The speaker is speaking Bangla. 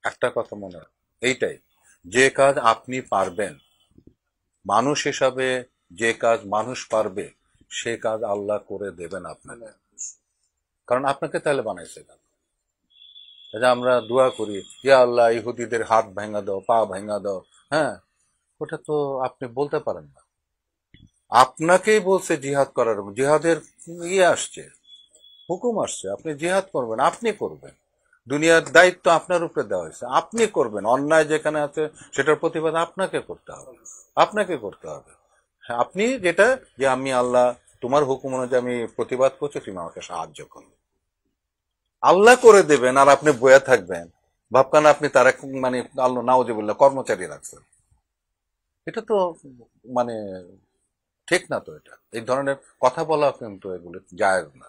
একটা কথা মনে হয়, এইটাই, যে কাজ আপনি পারবেন, মানুষ হিসাবে যে কাজ মানুষ পারবে, সে কাজ আল্লাহ করে দেবেন আপনাকে। কারণ আপনাকে তাহলে বানাইছে কেন? এই যে আমরা দোয়া করি, ইয়া আল্লাহ ইহুদিদের হাত ভাঙা দাও, পা ভাঙা দাও, হ্যাঁ, ওটা তো আপনি বলতে পারেন না। আপনাকেই বলছে জিহাদ করার, জিহাদের ইয়ে আসছে, হুকুম আসছে, আপনি জিহাদ করবেন, আপনি করবেন। দুনিয়ার দায়িত্ব আপনার উপরে দেওয়া হয়েছে, আপনি করবেন। অন্যায় যেখানে আছে সেটার প্রতিবাদ আপনাকে করতে হবে, আপনাকে করতে হবে। হ্যাঁ, আপনি যেটা, যে আমি আল্লাহ তোমার হুকুম অনুযায়ী আমি প্রতিবাদ করছি, তুমি আমাকে সাহায্য করো, আল্লাহ করে দেবেন। আর আপনি বয়ে থাকবেন, ভাবকান আপনি তারা মানে আল্লাহ নাউজুবিল্লাহ কর্মচারী রাখছেন। এটা তো মানে ঠিক না তো। এটা এই ধরনের কথা বলা কিন্তু এগুলো জায়েজ না।